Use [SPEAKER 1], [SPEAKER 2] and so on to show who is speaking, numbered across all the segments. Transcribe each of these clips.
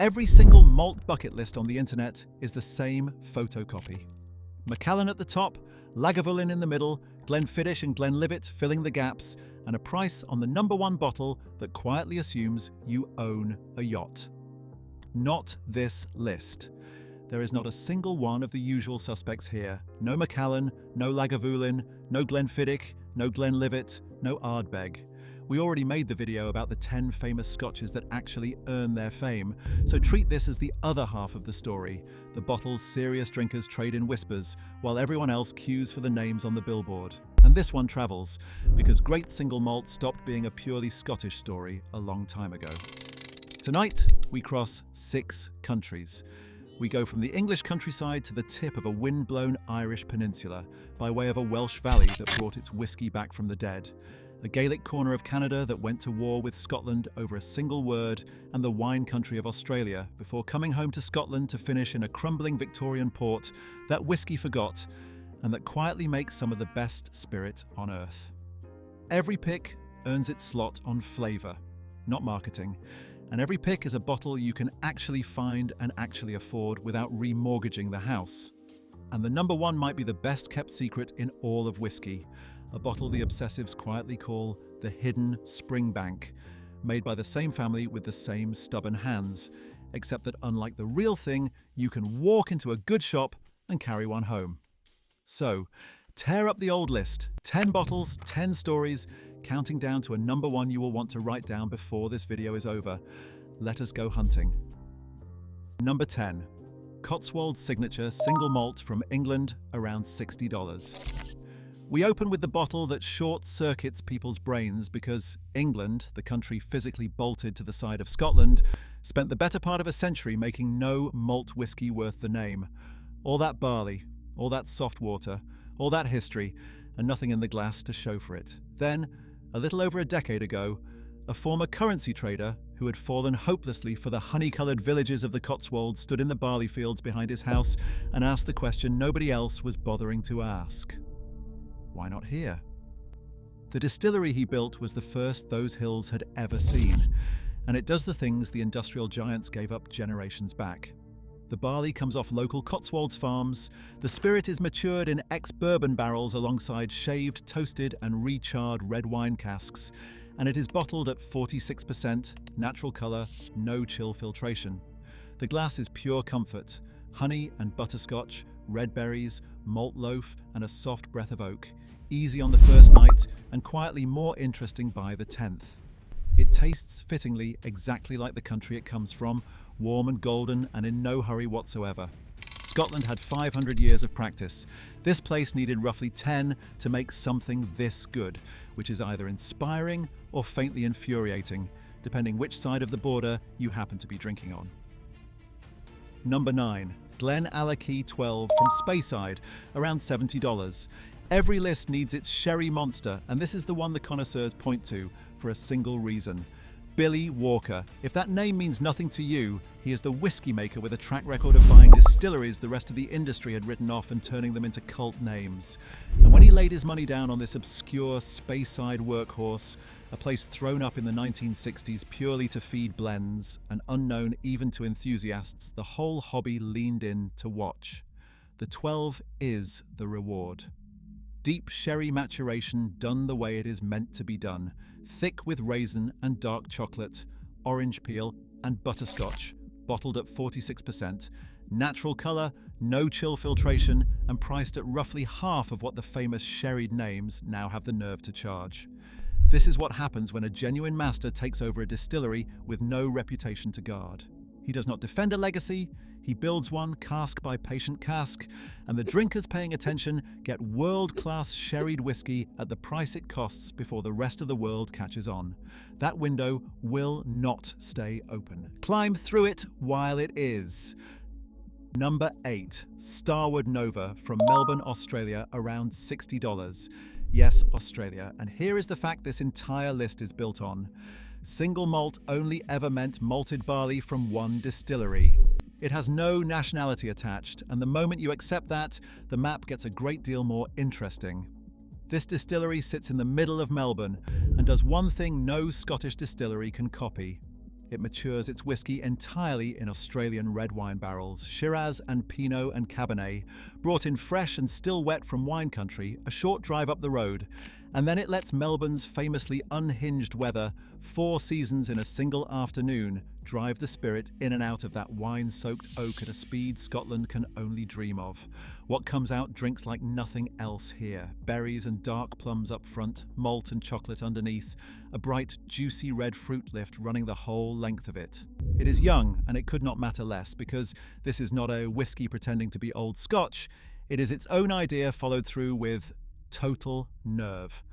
[SPEAKER 1] Every single malt bucket list on the internet is the same photocopy. Macallan at the top, Lagavulin in the middle, Glenfiddich and Glenlivet filling the gaps, and a price on the #1 bottle that quietly assumes you own a yacht. Not this list. There is not a single one of the usual suspects here. No Macallan, no Lagavulin, no Glenfiddich, no Glenlivet, no Ardbeg. We already made the video about the 10 famous scotches that actually earn their fame, so treat this as the other half of the story. The bottles serious drinkers trade in whispers, while everyone else queues for the names on the billboard. And this one travels, because great single malt stopped being a purely Scottish story a long time ago. Tonight, we cross 6 countries. We go from the English countryside to the tip of a wind-blown Irish peninsula, by way of a Welsh valley that brought its whisky back from the dead. A Gaelic corner of Canada that went to war with Scotland over a single word, and the wine country of Australia, before coming home to Scotland to finish in a crumbling Victorian port that whisky forgot, and that quietly makes some of the best spirit on earth. Every pick earns its slot on flavour, not marketing, and every pick is a bottle you can actually find and actually afford without remortgaging the house. And the #1 might be the best kept secret in all of whisky, a bottle the obsessives quietly call the hidden Springbank, made by the same family with the same stubborn hands, except that unlike the real thing, you can walk into a good shop and carry one home. So, tear up the old list, 10 bottles, 10 stories, counting down to a #1 you will want to write down before this video is over. Let us go hunting. Number 10. Cotswolds Signature Single Malt from England, around $60. We open with the bottle that short-circuits people's brains because England, the country physically bolted to the side of Scotland, spent the better part of a century making no malt whisky worth the name. All that barley, all that soft water, all that history, and nothing in the glass to show for it. Then, a little over a decade ago, a former currency trader who had fallen hopelessly for the honey-coloured villages of the Cotswolds stood in the barley fields behind his house and asked the question nobody else was bothering to ask. Why not here? The distillery he built was the first those hills had ever seen, and it does the things the industrial giants gave up generations back. The barley comes off local Cotswolds farms, the spirit is matured in ex-bourbon barrels alongside shaved, toasted and recharred red wine casks, and it is bottled at 46%, natural colour, no chill filtration. The glass is pure comfort, honey and butterscotch, red berries, malt loaf and a soft breath of oak, easy on the first night and quietly more interesting by the 10th. It tastes fittingly exactly like the country it comes from, warm and golden and in no hurry whatsoever. Scotland had 500 years of practice. This place needed roughly 10 to make something this good, which is either inspiring or faintly infuriating, depending which side of the border you happen to be drinking on. Number 9. Glenallachie 12 from Speyside, around $70. Every list needs its sherry monster, and this is the one the connoisseurs point to for a single reason. Billy Walker. If that name means nothing to you, he is the whiskey maker with a track record of buying distilleries the rest of the industry had written off and turning them into cult names. And when he laid his money down on this obscure Speyside workhorse, a place thrown up in the 1960s purely to feed blends, and unknown even to enthusiasts, the whole hobby leaned in to watch. The 12 is the reward. Deep sherry maturation done the way it is meant to be done, thick with raisin and dark chocolate, orange peel and butterscotch, bottled at 46%, natural colour, no chill filtration, and priced at roughly half of what the famous sherried names now have the nerve to charge. This is what happens when a genuine master takes over a distillery with no reputation to guard. He does not defend a legacy, he builds one cask by patient cask, and the drinkers paying attention get world-class sherried whiskey at the price it costs before the rest of the world catches on. That window will not stay open. Climb through it while it is. Number 8. Starward Nova from Melbourne, Australia, around $60. Yes, Australia. And here is the fact this entire list is built on. Single malt only ever meant malted barley from one distillery. It has no nationality attached, and the moment you accept that, the map gets a great deal more interesting. This distillery sits in the middle of Melbourne and does one thing no Scottish distillery can copy. It matures its whiskey entirely in Australian red wine barrels, Shiraz and Pinot and Cabernet, brought in fresh and still wet from wine country, a short drive up the road, and then it lets Melbourne's famously unhinged weather, 4 seasons in a single afternoon, drive the spirit in and out of that wine-soaked oak at a speed Scotland can only dream of. What comes out drinks like nothing else here. Berries and dark plums up front, malt and chocolate underneath, a bright, juicy red fruit lift running the whole length of it. It is young, and it could not matter less, because this is not a whiskey pretending to be old Scotch. It is its own idea followed through with total nerve.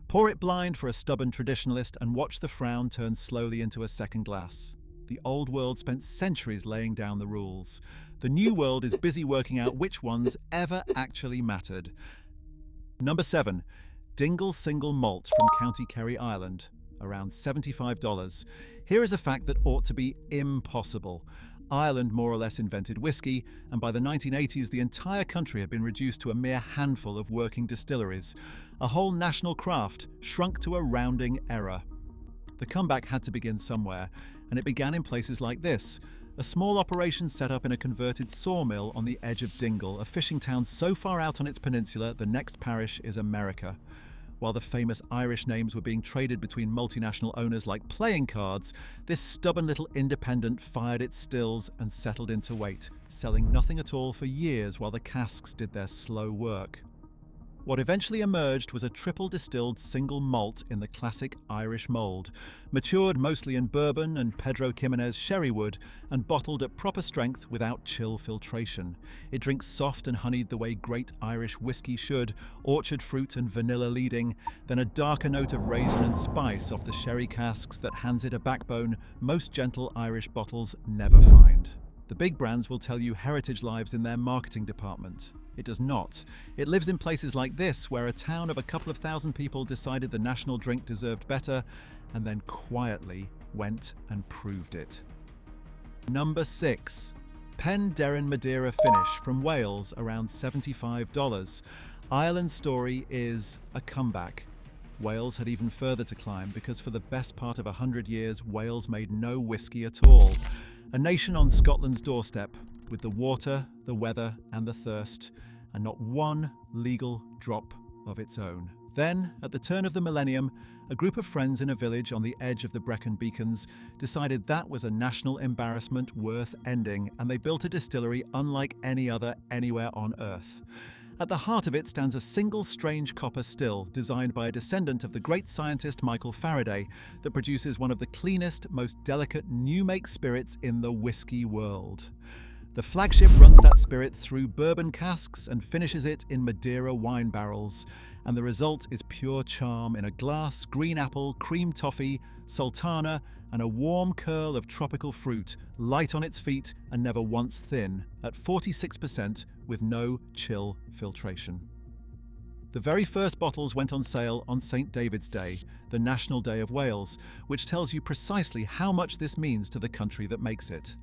[SPEAKER 1] Pour it blind for a stubborn traditionalist and watch the frown turn slowly into a second glass. The old world spent centuries laying down the rules. The new world is busy working out which ones ever actually mattered. Number 7. Dingle Single Malt from County Kerry, Ireland. Around $75. Here is a fact that ought to be impossible. Ireland more or less invented whiskey, and by the 1980s the entire country had been reduced to a mere handful of working distilleries. A whole national craft shrunk to a rounding error. The comeback had to begin somewhere, and it began in places like this. A small operation set up in a converted sawmill on the edge of Dingle, a fishing town so far out on its peninsula the next parish is America. While the famous Irish names were being traded between multinational owners like playing cards, this stubborn little independent fired its stills and settled into wait, selling nothing at all for years while the casks did their slow work. What eventually emerged was a triple distilled single malt in the classic Irish mould, matured mostly in bourbon and Pedro Ximénez sherry wood and bottled at proper strength without chill filtration. It drinks soft and honeyed the way great Irish whiskey should, orchard fruit and vanilla leading, then a darker note of raisin and spice off the sherry casks that hands it a backbone most gentle Irish bottles never find. The big brands will tell you heritage lives in their marketing department. It does not. It lives in places like this, where a town of a couple of thousand people decided the national drink deserved better, and then quietly went and proved it. Number 6. Penderyn Madeira finish from Wales, around $75. Ireland's story is a comeback. Wales had even further to climb, because for the best part of 100 years, Wales made no whiskey at all. A nation on Scotland's doorstep, with the water, the weather and the thirst, and not one legal drop of its own. Then, at the turn of the millennium, a group of friends in a village on the edge of the Brecon Beacons decided that was a national embarrassment worth ending, and they built a distillery unlike any other anywhere on Earth. At the heart of it stands a single strange copper still, designed by a descendant of the great scientist Michael Faraday, that produces one of the cleanest, most delicate new-make spirits in the whiskey world. The flagship runs that spirit through bourbon casks and finishes it in Madeira wine barrels, and the result is pure charm in a glass, green apple, cream toffee, sultana, and a warm curl of tropical fruit, light on its feet and never once thin, at 46% with no chill filtration. The very first bottles went on sale on St. David's Day, the National Day of Wales, which tells you precisely how much this means to the country that makes it.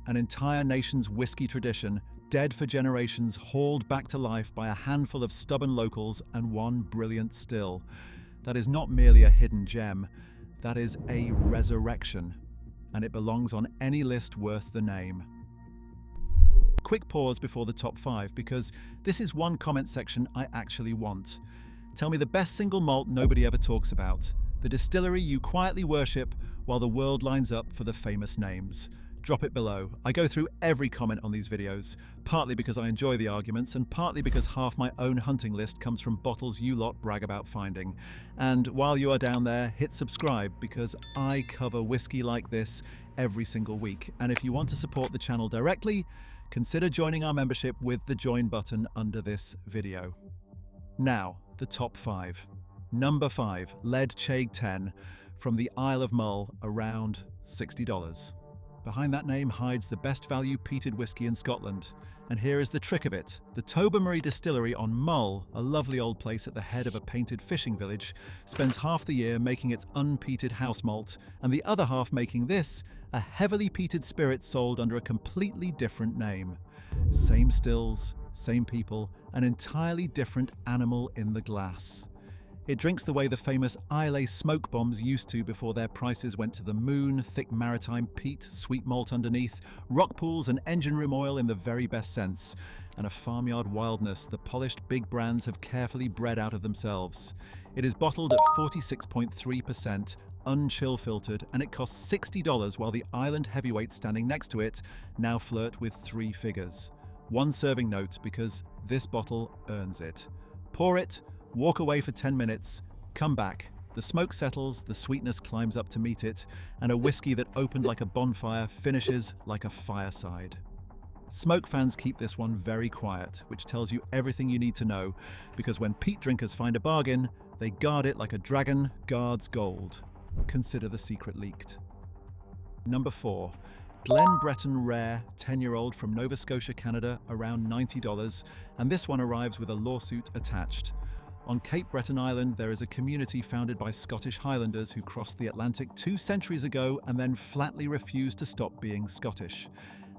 [SPEAKER 1] An entire nation's whiskey tradition, dead for generations, hauled back to life by a handful of stubborn locals and one brilliant still. That is not merely a hidden gem, that is a resurrection, and it belongs on any list worth the name. Quick pause before the top 5, because this is one comment section I actually want. Tell me the best single malt nobody ever talks about, the distillery you quietly worship while the world lines up for the famous names. Drop it below. I go through every comment on these videos, partly because I enjoy the arguments and partly because half my own hunting list comes from bottles you lot brag about finding. And while you are down there, hit subscribe, because I cover whiskey like this every single week. And if you want to support the channel directly, consider joining our membership with the join button under this video. Now, the top 5. Number 5, Ledaig 10 from the Isle of Mull, around $60. Behind that name hides the best value peated whiskey in Scotland. And here is the trick of it. The Tobermory distillery on Mull, a lovely old place at the head of a painted fishing village, spends half the year making its unpeated house malt, and the other half making this, a heavily peated spirit sold under a completely different name. Same stills, same people, an entirely different animal in the glass. It drinks the way the famous Islay smoke bombs used to before their prices went to the moon, thick maritime peat, sweet malt underneath, rock pools and engine room oil in the very best sense, and a farmyard wildness the polished big brands have carefully bred out of themselves. It is bottled at 46.3%, unchill filtered, and it costs $60 while the island heavyweights standing next to it now flirt with 3 figures. One serving note because this bottle earns it. Pour it, walk away for 10 minutes, come back. The smoke settles, the sweetness climbs up to meet it, and a whiskey that opened like a bonfire finishes like a fireside. Smoke fans keep this one very quiet, which tells you everything you need to know, because when peat drinkers find a bargain, they guard it like a dragon guards gold. Consider the secret leaked. Number 4. Glen Breton Rare, 10-year-old from Nova Scotia, Canada, around $90, and this one arrives with a lawsuit attached. On Cape Breton Island, there is a community founded by Scottish Highlanders who crossed the Atlantic 2 centuries ago and then flatly refused to stop being Scottish.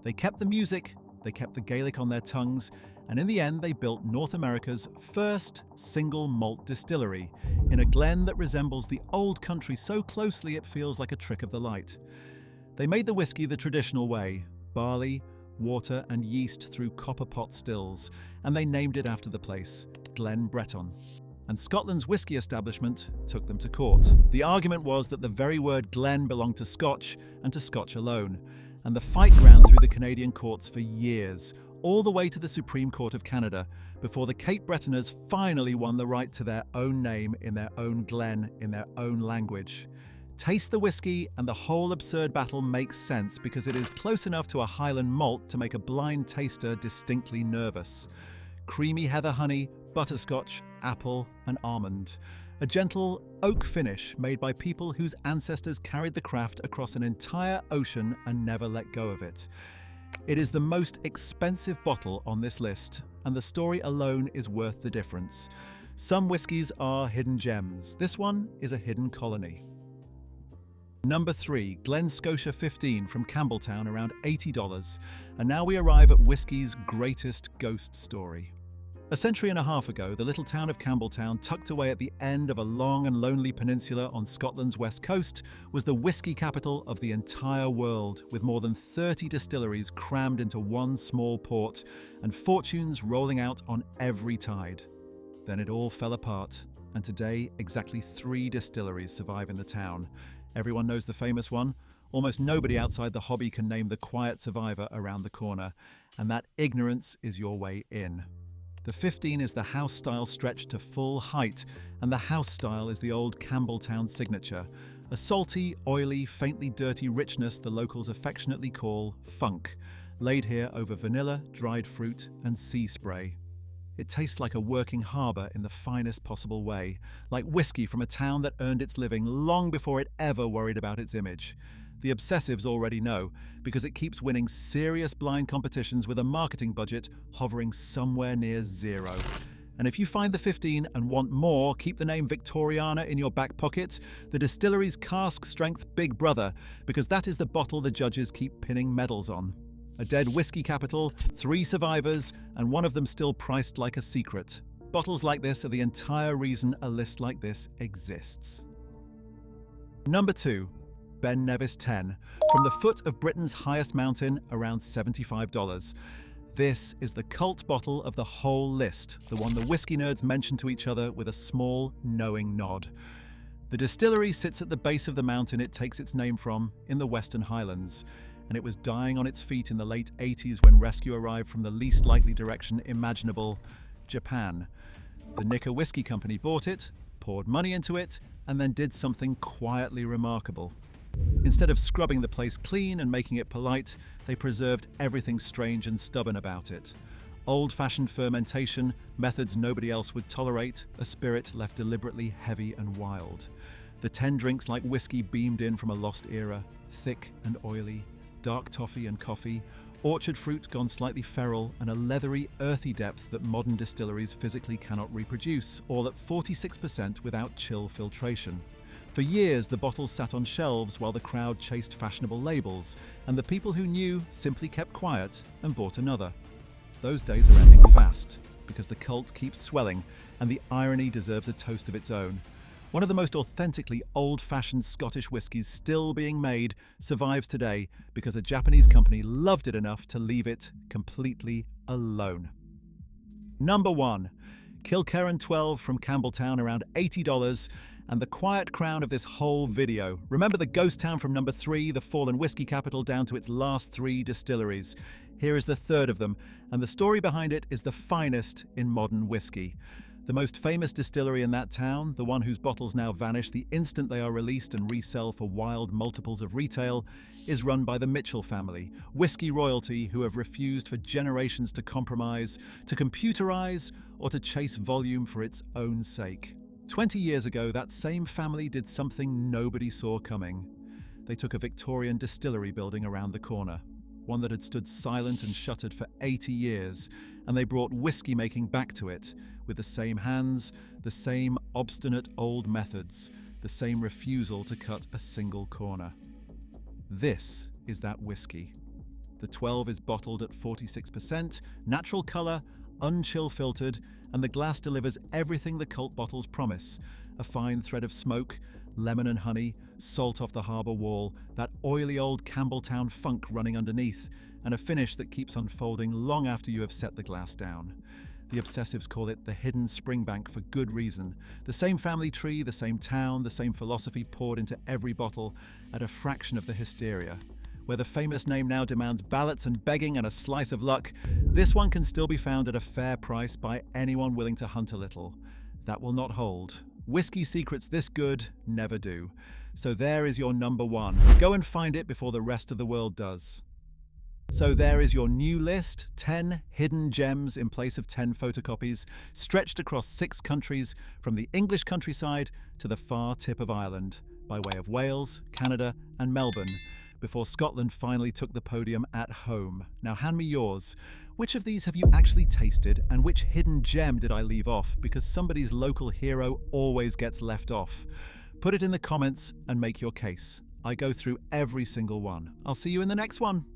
[SPEAKER 1] They kept the music, they kept the Gaelic on their tongues, and in the end they built North America's first single malt distillery in a glen that resembles the old country so closely it feels like a trick of the light. They made the whiskey the traditional way, barley, water and yeast through copper pot stills, and they named it after the place, Glen Breton. And Scotland's whiskey establishment took them to court. The argument was that the very word Glen belonged to Scotch and to Scotch alone, and the fight ground through the Canadian courts for years, all the way to the Supreme Court of Canada, before the Cape Bretoners finally won the right to their own name in their own glen, in their own language. Taste the whiskey and the whole absurd battle makes sense because it is close enough to a Highland malt to make a blind taster distinctly nervous. Creamy heather honey, butterscotch, apple and almond. A gentle oak finish made by people whose ancestors carried the craft across an entire ocean and never let go of it. It is the most expensive bottle on this list, and the story alone is worth the difference. Some whiskies are hidden gems. This one is a hidden colony. Number 3, Glen Scotia 15 from Campbelltown, around $80. And now we arrive at whiskey's greatest ghost story. A century and a half ago, the little town of Campbelltown, tucked away at the end of a long and lonely peninsula on Scotland's west coast, was the whiskey capital of the entire world, with more than 30 distilleries crammed into one small port, and fortunes rolling out on every tide. Then it all fell apart, and today exactly 3 distilleries survive in the town. Everyone knows the famous one. Almost nobody outside the hobby can name the quiet survivor around the corner, and that ignorance is your way in. The 15 is the house style stretched to full height, and the house style is the old Campbelltown signature, a salty, oily, faintly dirty richness the locals affectionately call funk, laid here over vanilla, dried fruit, and sea spray. It tastes like a working harbour in the finest possible way, like whiskey from a town that earned its living long before it ever worried about its image. The obsessives already know, because it keeps winning serious blind competitions with a marketing budget hovering somewhere near zero. And if you find the 15 and want more, keep the name Victoriana in your back pocket, the distillery's cask strength big brother, because that is the bottle the judges keep pinning medals on. A dead whiskey capital, 3 survivors, and one of them still priced like a secret. Bottles like this are the entire reason a list like this exists. Number 2. Ben Nevis 10, from the foot of Britain's highest mountain, around $75. This is the cult bottle of the whole list, the one the whiskey nerds mention to each other with a small, knowing nod. The distillery sits at the base of the mountain it takes its name from, in the Western Highlands, and it was dying on its feet in the late 80s when rescue arrived from the least likely direction imaginable, Japan. The Nicker Whiskey Company bought it, poured money into it, and then did something quietly remarkable. Instead of scrubbing the place clean and making it polite, they preserved everything strange and stubborn about it. Old-fashioned fermentation, methods nobody else would tolerate, a spirit left deliberately heavy and wild. The 10 drinks like whiskey beamed in from a lost era, thick and oily, dark toffee and coffee, orchard fruit gone slightly feral, and a leathery, earthy depth that modern distilleries physically cannot reproduce, all at 46% without chill filtration. For years, the bottles sat on shelves while the crowd chased fashionable labels, and the people who knew simply kept quiet and bought another. Those days are ending fast. because the cult keeps swelling and the irony deserves a toast of its own. One of the most authentically old-fashioned Scottish whiskies still being made survives today because a Japanese company loved it enough to leave it completely alone. Number 1. Kilkerran 12 from Campbelltown, around $80, and the quiet crown of this whole video. Remember the ghost town from number 3, the fallen whiskey capital, down to its last 3 distilleries. Here is the third of them, and the story behind it is the finest in modern whiskey. The most famous distillery in that town, the one whose bottles now vanish the instant they are released and resell for wild multiples of retail, is run by the Mitchell family, whiskey royalty who have refused for generations to compromise, to computerize, or to chase volume for its own sake. 20 years ago, that same family did something nobody saw coming. They took a Victorian distillery building around the corner, one that had stood silent and shuttered for 80 years, and they brought whiskey making back to it, with the same hands, the same obstinate old methods, the same refusal to cut a single corner. This is that whiskey. The 12 is bottled at 46%, natural colour, unchill filtered, and the glass delivers everything the cult bottles promise. A fine thread of smoke, lemon and honey, salt off the harbour wall, that oily old Campbelltown funk running underneath, and a finish that keeps unfolding long after you have set the glass down. The obsessives call it the hidden Springbank for good reason. The same family tree, the same town, the same philosophy poured into every bottle at a fraction of the hysteria. Where the famous name now demands ballots and begging and a slice of luck, this one can still be found at a fair price by anyone willing to hunt a little. That will not hold. Whiskey secrets this good never do. So there is your number 1. Go and find it before the rest of the world does. So there is your new list, 10 hidden gems in place of 10 photocopies, stretched across 6 countries, from the English countryside to the far tip of Ireland, by way of Wales, Canada and Melbourne, before Scotland finally took the podium at home. Now hand me yours. Which of these have you actually tasted, and which hidden gem did I leave off, because somebody's local hero always gets left off? Put it in the comments and make your case. I go through every single one. I'll see you in the next one.